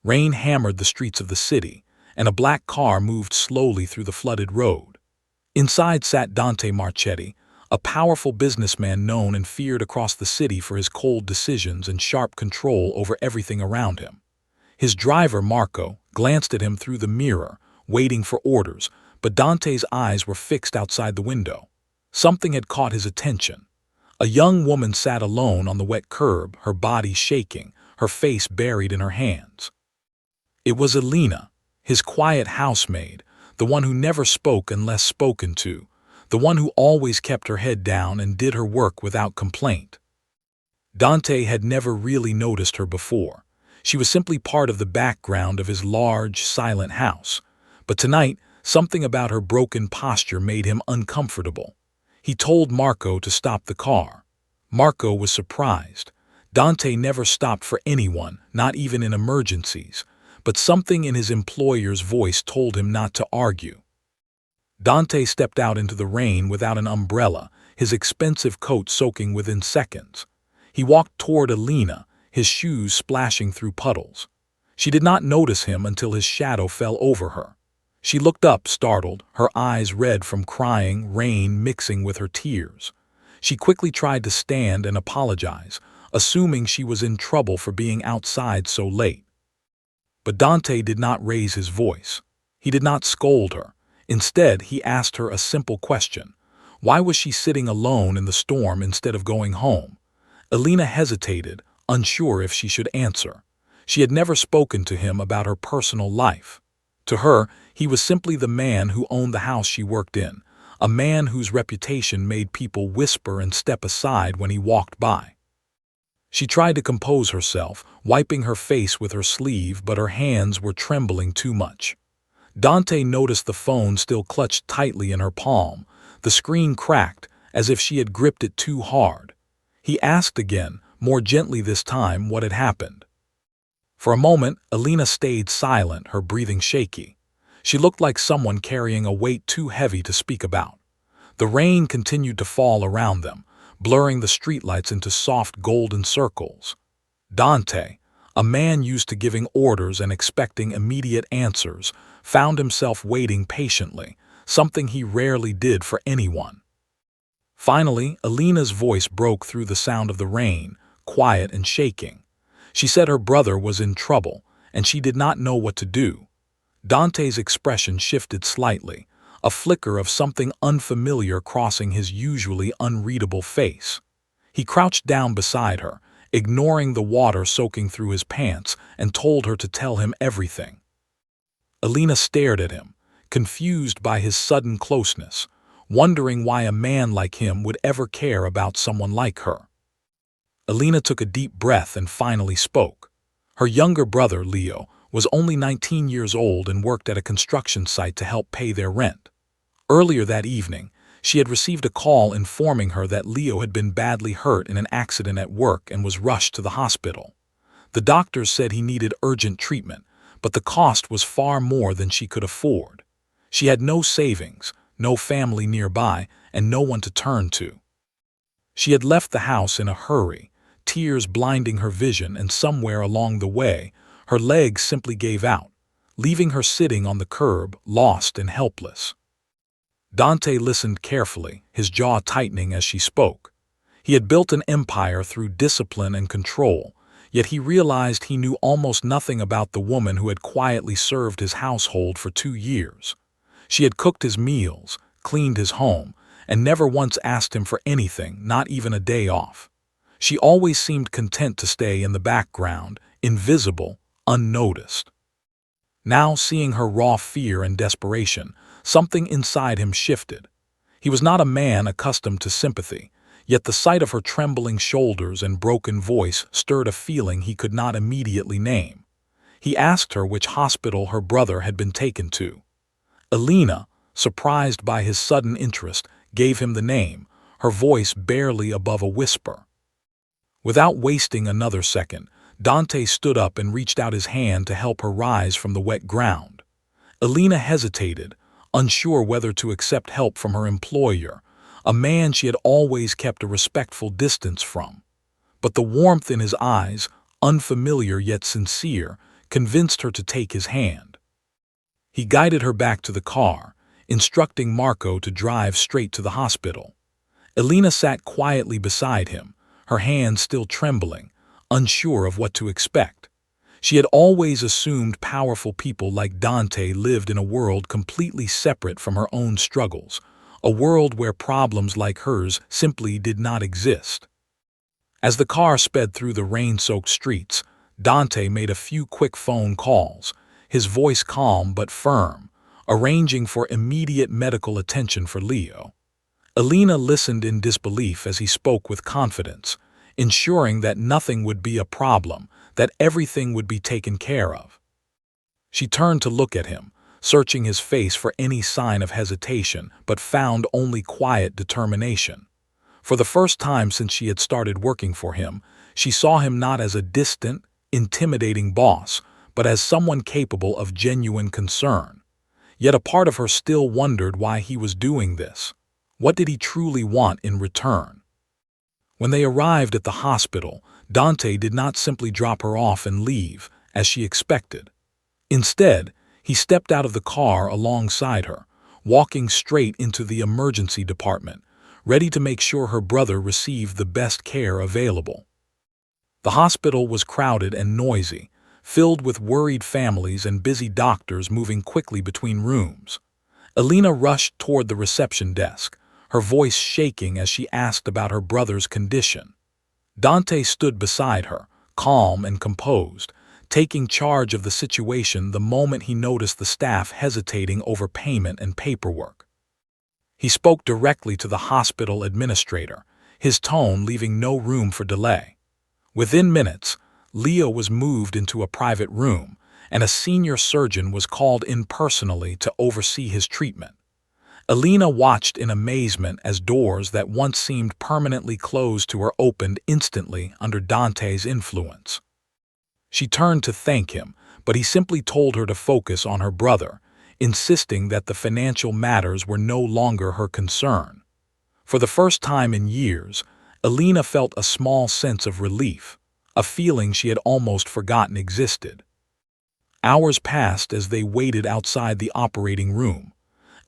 Rain hammered the streets of the city, and a black car moved slowly through the flooded road. Inside sat Dante Marchetti, a powerful businessman known and feared across the city for his cold decisions and sharp control over everything around him. His driver, Marco, glanced at him through the mirror, waiting for orders, but Dante's eyes were fixed outside the window. Something had caught his attention. A young woman sat alone on the wet curb, her body shaking, her face buried in her hands. It was Elena, his quiet housemaid, the one who never spoke unless spoken to, the one who always kept her head down and did her work without complaint. Dante had never really noticed her before. She was simply part of the background of his large, silent house. But tonight, something about her broken posture made him uncomfortable. He told Marco to stop the car. Marco was surprised. Dante never stopped for anyone, not even in emergencies, but something in his employer's voice told him not to argue. Dante stepped out into the rain without an umbrella, his expensive coat soaking within seconds. He walked toward Elena, his shoes splashing through puddles. She did not notice him until his shadow fell over her. She looked up, startled, her eyes red from crying, rain mixing with her tears. She quickly tried to stand and apologize, assuming she was in trouble for being outside so late. But Dante did not raise his voice. He did not scold her. Instead, he asked her a simple question. Why was she sitting alone in the storm instead of going home? Elena hesitated, unsure if she should answer. She had never spoken to him about her personal life. To her, he was simply the man who owned the house she worked in, a man whose reputation made people whisper and step aside when he walked by. She tried to compose herself, wiping her face with her sleeve, but her hands were trembling too much. Dante noticed the phone still clutched tightly in her palm. The screen cracked, as if she had gripped it too hard. He asked again, more gently this time, what had happened. For a moment, Elena stayed silent, her breathing shaky. She looked like someone carrying a weight too heavy to speak about. The rain continued to fall around them, blurring the streetlights into soft golden circles. Dante, a man used to giving orders and expecting immediate answers, found himself waiting patiently, something he rarely did for anyone. Finally, Elena's voice broke through the sound of the rain, quiet and shaking. She said her brother was in trouble, and she did not know what to do. Dante's expression shifted slightly, a flicker of something unfamiliar crossing his usually unreadable face. He crouched down beside her, ignoring the water soaking through his pants, and told her to tell him everything. Elena stared at him, confused by his sudden closeness, wondering why a man like him would ever care about someone like her. Elena took a deep breath and finally spoke. Her younger brother, Leo, was only 19 years old and worked at a construction site to help pay their rent. Earlier that evening, she had received a call informing her that Leo had been badly hurt in an accident at work and was rushed to the hospital. The doctors said he needed urgent treatment, but the cost was far more than she could afford. She had no savings, no family nearby, and no one to turn to. She had left the house in a hurry, tears blinding her vision, and somewhere along the way, her legs simply gave out, leaving her sitting on the curb, lost and helpless. Dante listened carefully, his jaw tightening as she spoke. He had built an empire through discipline and control, yet he realized he knew almost nothing about the woman who had quietly served his household for 2 years. She had cooked his meals, cleaned his home, and never once asked him for anything, not even a day off. She always seemed content to stay in the background, invisible, unnoticed. Now, seeing her raw fear and desperation, something inside him shifted. He was not a man accustomed to sympathy, yet the sight of her trembling shoulders and broken voice stirred a feeling he could not immediately name. He asked her which hospital her brother had been taken to. Elena, surprised by his sudden interest, gave him the name, her voice barely above a whisper. Without wasting another second, Dante stood up and reached out his hand to help her rise from the wet ground. Elena hesitated, unsure whether to accept help from her employer, a man she had always kept a respectful distance from. But the warmth in his eyes, unfamiliar yet sincere, convinced her to take his hand. He guided her back to the car, instructing Marco to drive straight to the hospital. Elena sat quietly beside him, her hands still trembling, unsure of what to expect. She had always assumed powerful people like Dante lived in a world completely separate from her own struggles, a world where problems like hers simply did not exist. As the car sped through the rain-soaked streets, Dante made a few quick phone calls, his voice calm but firm, arranging for immediate medical attention for Leo. Elena listened in disbelief as he spoke with confidence, ensuring that nothing would be a problem, that everything would be taken care of. She turned to look at him, searching his face for any sign of hesitation, but found only quiet determination. For the first time since she had started working for him, she saw him not as a distant, intimidating boss, but as someone capable of genuine concern. Yet a part of her still wondered why he was doing this. What did he truly want in return? When they arrived at the hospital, Dante did not simply drop her off and leave, as she expected. Instead, he stepped out of the car alongside her, walking straight into the emergency department, ready to make sure her brother received the best care available. The hospital was crowded and noisy, filled with worried families and busy doctors moving quickly between rooms. Elena rushed toward the reception desk, her voice shaking as she asked about her brother's condition. Dante stood beside her, calm and composed, taking charge of the situation the moment he noticed the staff hesitating over payment and paperwork. He spoke directly to the hospital administrator, his tone leaving no room for delay. Within minutes, Leo was moved into a private room, and a senior surgeon was called in personally to oversee his treatment. Elena watched in amazement as doors that once seemed permanently closed to her opened instantly under Dante's influence. She turned to thank him, but he simply told her to focus on her brother, insisting that the financial matters were no longer her concern. For the first time in years, Elena felt a small sense of relief, a feeling she had almost forgotten existed. Hours passed as they waited outside the operating room.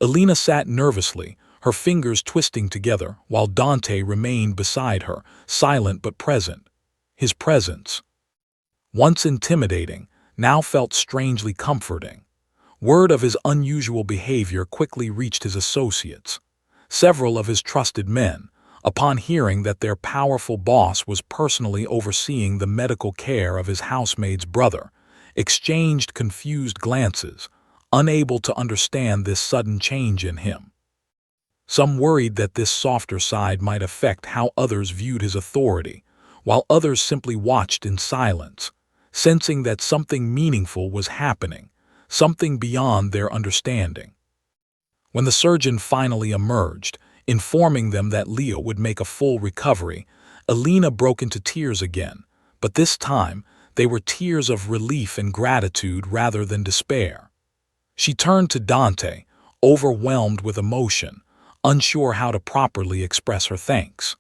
Elena sat nervously, her fingers twisting together, while Dante remained beside her, silent but present. His presence, once intimidating, now felt strangely comforting. Word of his unusual behavior quickly reached his associates. Several of his trusted men, upon hearing that their powerful boss was personally overseeing the medical care of his housemaid's brother, exchanged confused glances, unable to understand this sudden change in him. Some worried that this softer side might affect how others viewed his authority, while others simply watched in silence, sensing that something meaningful was happening, something beyond their understanding. When the surgeon finally emerged, informing them that Leo would make a full recovery, Elena broke into tears again, but this time they were tears of relief and gratitude rather than despair. She turned to Dante, overwhelmed with emotion, unsure how to properly express her thanks.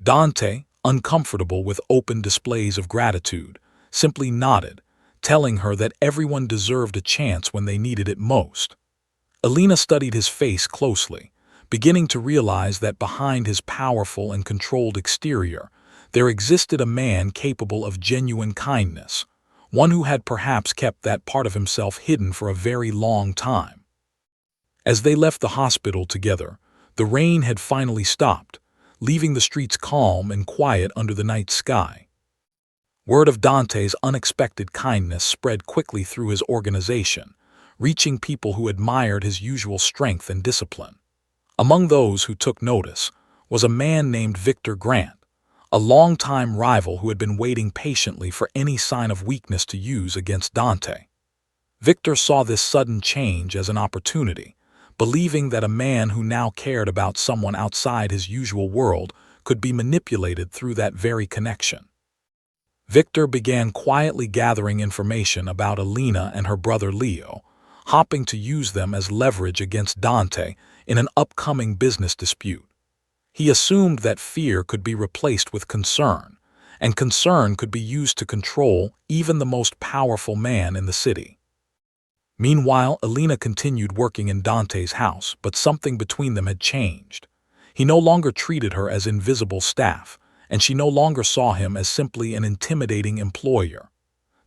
Dante, uncomfortable with open displays of gratitude, simply nodded, telling her that everyone deserved a chance when they needed it most. Elena studied his face closely, beginning to realize that behind his powerful and controlled exterior, there existed a man capable of genuine kindness, one who had perhaps kept that part of himself hidden for a very long time. As they left the hospital together, the rain had finally stopped, leaving the streets calm and quiet under the night sky. Word of Dante's unexpected kindness spread quickly through his organization, reaching people who admired his usual strength and discipline. Among those who took notice was a man named Victor Grant, a longtime rival who had been waiting patiently for any sign of weakness to use against Dante. Victor saw this sudden change as an opportunity, believing that a man who now cared about someone outside his usual world could be manipulated through that very connection. Victor began quietly gathering information about Elena and her brother Leo, hoping to use them as leverage against Dante in an upcoming business dispute. He assumed that fear could be replaced with concern, and concern could be used to control even the most powerful man in the city. Meanwhile, Alina continued working in Dante's house, but something between them had changed. He no longer treated her as invisible staff, and she no longer saw him as simply an intimidating employer.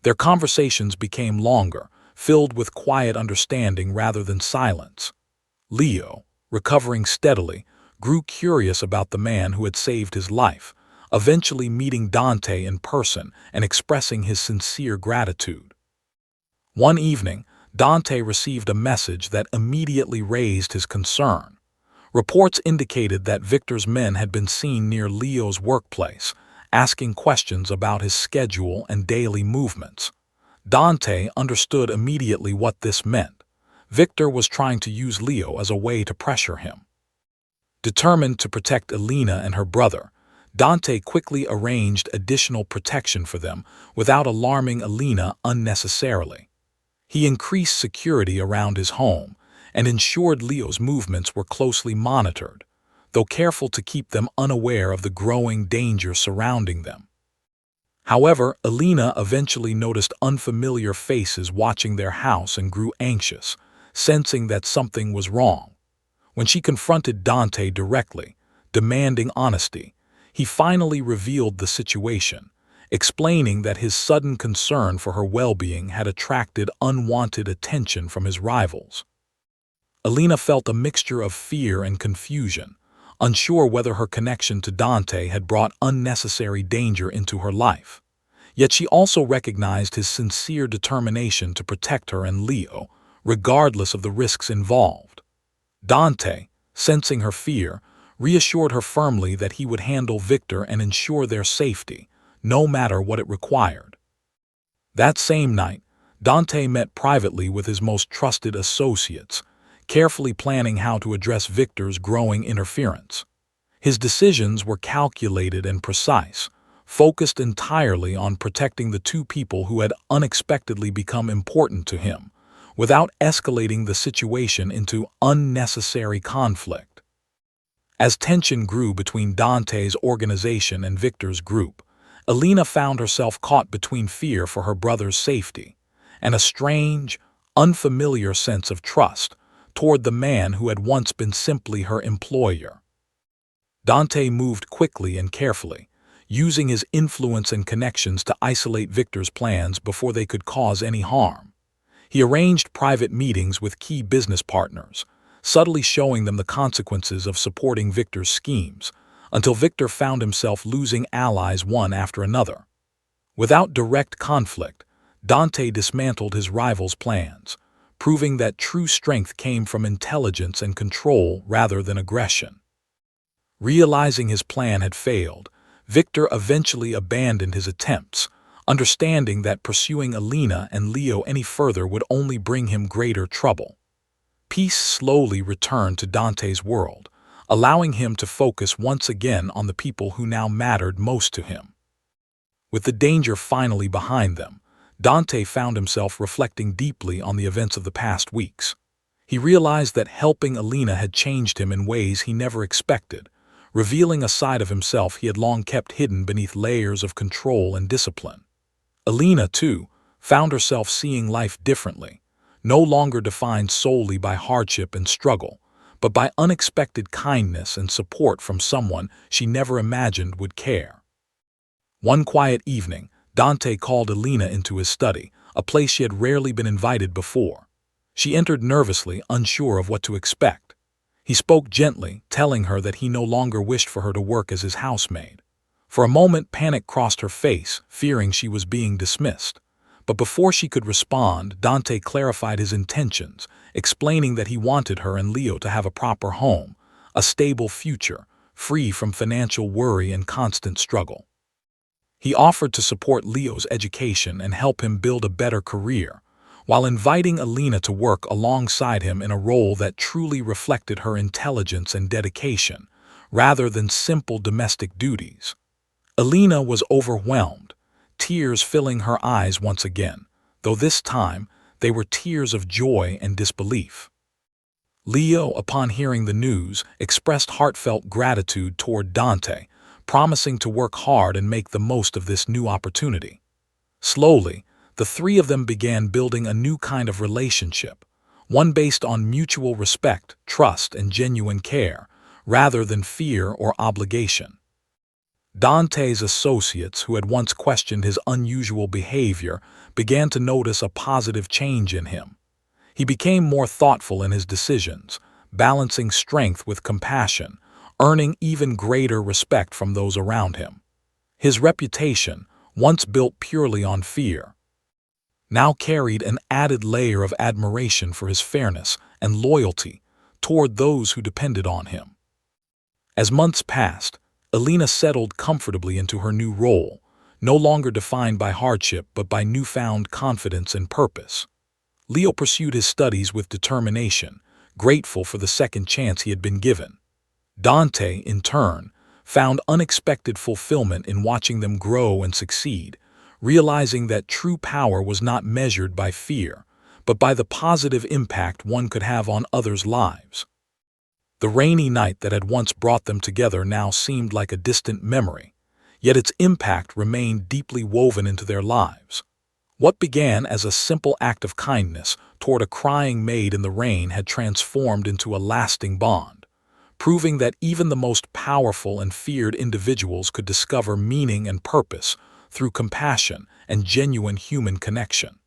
Their conversations became longer, filled with quiet understanding rather than silence. Leo, recovering steadily, grew curious about the man who had saved his life, eventually meeting Dante in person and expressing his sincere gratitude. One evening, Dante received a message that immediately raised his concern. Reports indicated that Victor's men had been seen near Leo's workplace, asking questions about his schedule and daily movements. Dante understood immediately what this meant. Victor was trying to use Leo as a way to pressure him. Determined to protect Alina and her brother, Dante quickly arranged additional protection for them without alarming Alina unnecessarily. He increased security around his home and ensured Leo's movements were closely monitored, though careful to keep them unaware of the growing danger surrounding them. However, Alina eventually noticed unfamiliar faces watching their house and grew anxious, sensing that something was wrong. When she confronted Dante directly, demanding honesty, he finally revealed the situation, explaining that his sudden concern for her well-being had attracted unwanted attention from his rivals. Alina felt a mixture of fear and confusion, unsure whether her connection to Dante had brought unnecessary danger into her life. Yet she also recognized his sincere determination to protect her and Leo, regardless of the risks involved. Dante, sensing her fear, reassured her firmly that he would handle Victor and ensure their safety, no matter what it required. That same night, Dante met privately with his most trusted associates, carefully planning how to address Victor's growing interference. His decisions were calculated and precise, focused entirely on protecting the two people who had unexpectedly become important to him, without escalating the situation into unnecessary conflict. As tension grew between Dante's organization and Victor's group, Alina found herself caught between fear for her brother's safety and a strange, unfamiliar sense of trust toward the man who had once been simply her employer. Dante moved quickly and carefully, using his influence and connections to isolate Victor's plans before they could cause any harm. He arranged private meetings with key business partners, subtly showing them the consequences of supporting Victor's schemes, until Victor found himself losing allies one after another. Without direct conflict, Dante dismantled his rivals' plans, proving that true strength came from intelligence and control rather than aggression. Realizing his plan had failed, Victor eventually abandoned his attempts, understanding that pursuing Alina and Leo any further would only bring him greater trouble. Peace slowly returned to Dante's world, allowing him to focus once again on the people who now mattered most to him. With the danger finally behind them, Dante found himself reflecting deeply on the events of the past weeks. He realized that helping Alina had changed him in ways he never expected, revealing a side of himself he had long kept hidden beneath layers of control and discipline. Alina, too, found herself seeing life differently, no longer defined solely by hardship and struggle, but by unexpected kindness and support from someone she never imagined would care. One quiet evening, Dante called Alina into his study, a place she had rarely been invited before. She entered nervously, unsure of what to expect. He spoke gently, telling her that he no longer wished for her to work as his housemaid. For a moment, panic crossed her face, fearing she was being dismissed. But before she could respond, Dante clarified his intentions, explaining that he wanted her and Leo to have a proper home, a stable future, free from financial worry and constant struggle. He offered to support Leo's education and help him build a better career, while inviting Alina to work alongside him in a role that truly reflected her intelligence and dedication, rather than simple domestic duties. Alina was overwhelmed, tears filling her eyes once again, though this time they were tears of joy and disbelief. Leo, upon hearing the news, expressed heartfelt gratitude toward Dante, promising to work hard and make the most of this new opportunity. Slowly, the three of them began building a new kind of relationship, one based on mutual respect, trust, and genuine care, rather than fear or obligation. Dante's associates, who had once questioned his unusual behavior, began to notice a positive change in him. He became more thoughtful in his decisions, balancing strength with compassion, earning even greater respect from those around him. His reputation, once built purely on fear, now carried an added layer of admiration for his fairness and loyalty toward those who depended on him. As months passed, Elena settled comfortably into her new role, no longer defined by hardship but by newfound confidence and purpose. Leo pursued his studies with determination, grateful for the second chance he had been given. Dante, in turn, found unexpected fulfillment in watching them grow and succeed, realizing that true power was not measured by fear, but by the positive impact one could have on others' lives. The rainy night that had once brought them together now seemed like a distant memory, yet its impact remained deeply woven into their lives. What began as a simple act of kindness toward a crying maid in the rain had transformed into a lasting bond, proving that even the most powerful and feared individuals could discover meaning and purpose through compassion and genuine human connection.